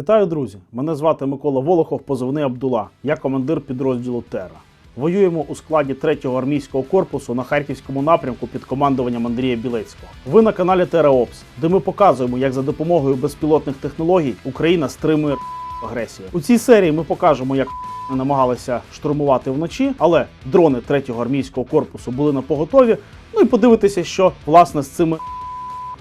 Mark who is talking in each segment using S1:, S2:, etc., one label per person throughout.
S1: Вітаю, друзі! Мене звати Микола Волохов, позивний Абдула. Я командир підрозділу «Терра». Воюємо у складі 3-го армійського корпусу на Харківському напрямку під командуванням Андрія Білецького. Ви на каналі «Терра Опс», де ми показуємо, як за допомогою безпілотних технологій Україна стримує агресію. У цій серії ми покажемо, як намагалися штурмувати вночі, але дрони 3-го армійського корпусу були на поготові. Ну і подивитися, що, власне, з цими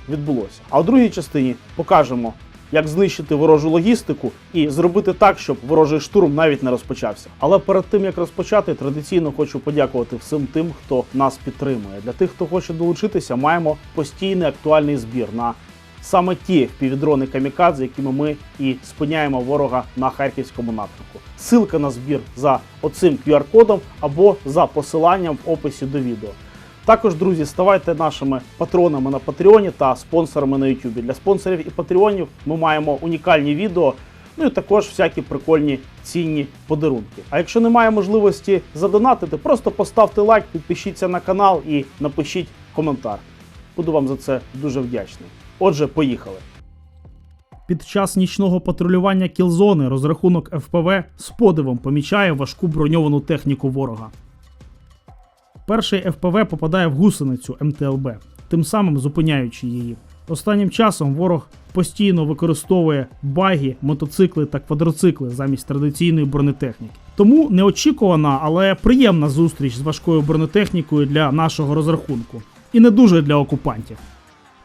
S1: відбулося. А у другій частині покажемо, як знищити ворожу логістику і зробити так, щоб ворожий штурм навіть не розпочався. Але перед тим, як розпочати, традиційно хочу подякувати всім тим, хто нас підтримує. Для тих, хто хоче долучитися, маємо постійний актуальний збір на саме ті FPV-дрони камікадзе, якими ми і спиняємо ворога на Харківському напрямку. Ссылка на збір за оцим QR-кодом або за посиланням в описі до відео. Також, друзі, ставайте нашими патронами на Патреоні та спонсорами на Ютубі. Для спонсорів і патреонів ми маємо унікальні відео, ну і також всякі прикольні цінні подарунки. А якщо немає можливості задонатити, просто поставте лайк, підпишіться на канал і напишіть коментар. Буду вам за це дуже вдячний. Отже, поїхали. Під час нічного патрулювання кілзони розрахунок ФПВ з подивом помічає важку броньовану техніку ворога. Перший ФПВ попадає в гусеницю МТЛБ, тим самим зупиняючи її. Останнім часом ворог постійно використовує багі, мотоцикли та квадроцикли замість традиційної бронетехніки. Тому неочікувана, але приємна зустріч з важкою бронетехнікою для нашого розрахунку. І не дуже для окупантів.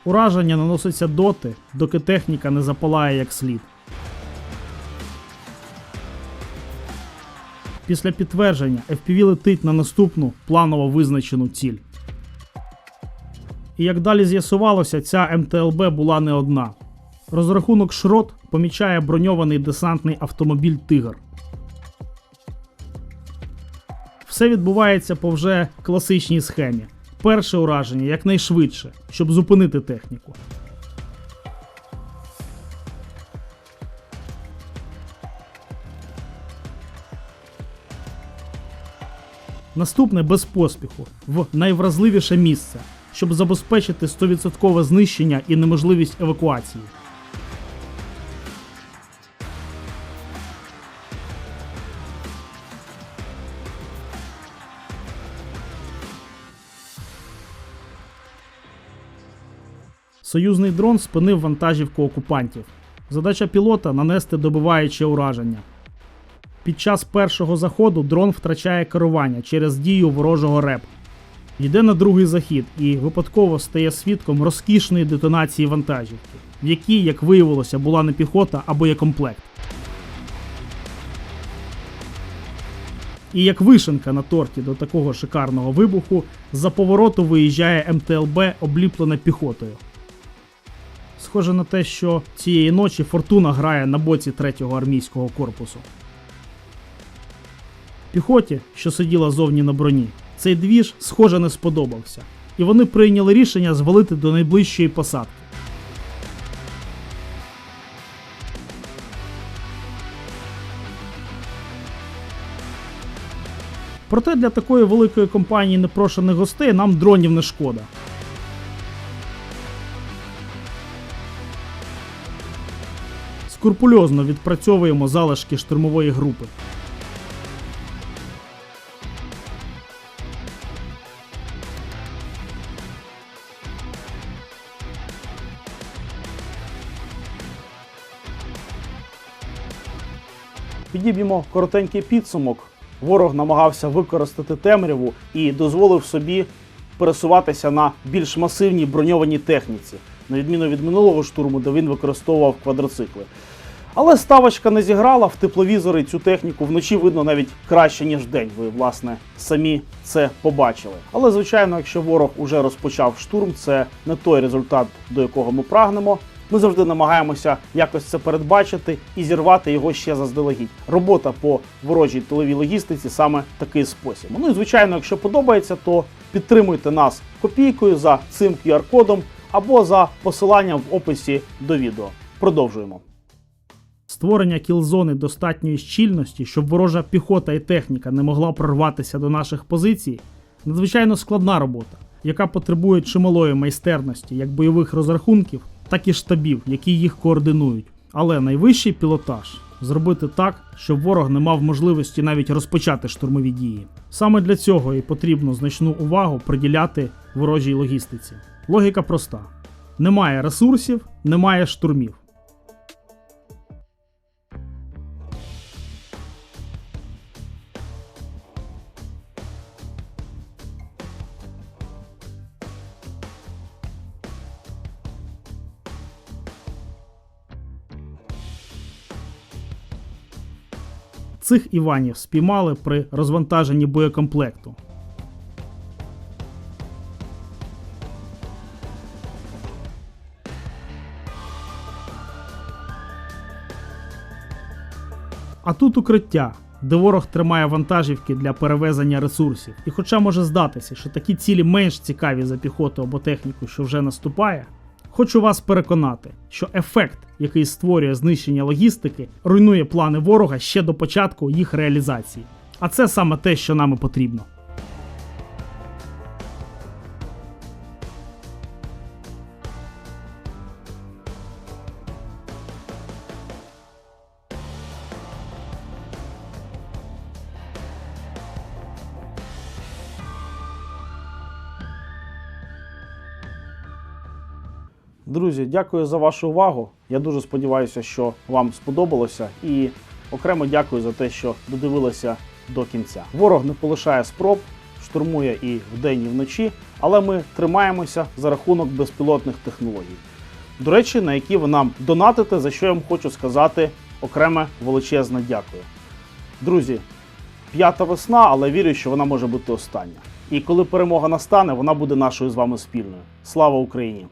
S1: Ураження наноситься доти, доки техніка не запалає як слід. Після підтвердження FPV летить на наступну планово визначену ціль. І як далі з'ясувалося, ця МТЛБ була не одна. Розрахунок «Шрот» помічає броньований десантний автомобіль «Тигр». Все відбувається по вже класичній схемі. Перше ураження якнайшвидше, щоб зупинити техніку. Наступне без поспіху, в найвразливіше місце, щоб забезпечити 100% знищення і неможливість евакуації. Союзний дрон спинив вантажівку окупантів. Задача пілота – нанести добиваюче ураження. Під час першого заходу дрон втрачає керування через дію ворожого РЕП. Йде на другий захід і випадково стає свідком розкішної детонації вантажівки, в якій, як виявилося, була не піхота, а боєкомплект. І як вишенька на торті до такого шикарного вибуху, з-за повороту виїжджає МТЛБ, обліплена піхотою. Схоже на те, що цієї ночі фортуна грає на боці 3-го армійського корпусу. Піхоті, що сиділа зовні на броні, цей двіж, схоже, не сподобався. І вони прийняли рішення звалити до найближчої посадки. Проте для такої великої компанії непрошених гостей нам дронів не шкода. Скрупульозно відпрацьовуємо залишки штурмової групи. Підіб'ємо коротенький підсумок. Ворог намагався використати темряву і дозволив собі пересуватися на більш масивній броньованій техніці, на відміну від минулого штурму, де він використовував квадроцикли. Але ставочка не зіграла, в тепловізори цю техніку вночі видно навіть краще, ніж вдень. Ви, власне, самі це побачили. Але, звичайно, якщо ворог уже розпочав штурм, це не той результат, до якого ми прагнемо. Ми завжди намагаємося якось це передбачити і зірвати його ще заздалегідь. Робота по ворожій тиловій логістиці саме такий спосіб. Ну і, звичайно, якщо подобається, то підтримуйте нас копійкою за цим QR-кодом або за посиланням в описі до відео. Продовжуємо. Створення кілзони достатньої щільності, щоб ворожа піхота і техніка не могла прорватися до наших позицій – надзвичайно складна робота, яка потребує чималої майстерності як бойових розрахунків, так і штабів, які їх координують, Але найвищий пілотаж – зробити так, щоб ворог не мав можливості навіть розпочати штурмові дії. Саме для цього і потрібно значну увагу приділяти ворожій логістиці. Логіка проста. Немає ресурсів, немає штурмів. Цих Іванів спіймали при розвантаженні боєкомплекту. А тут укриття, де ворог тримає вантажівки для перевезення ресурсів. І хоча може здатися, що такі цілі менш цікаві за піхоту або техніку, що вже наступає, хочу вас переконати, що ефект, який створює знищення логістики, руйнує плани ворога ще до початку їх реалізації. А це саме те, що нам і потрібно. Друзі, дякую за вашу увагу. Я дуже сподіваюся, що вам сподобалося. І окремо дякую за те, що додивилися до кінця. Ворог не полишає спроб, штурмує і вдень, і вночі, але ми тримаємося за рахунок безпілотних технологій. До речі, на які ви нам донатите, за що я вам хочу сказати окреме величезне дякую. Друзі, 5-та весна, але вірю, що вона може бути остання. І коли перемога настане, вона буде нашою з вами спільною. Слава Україні!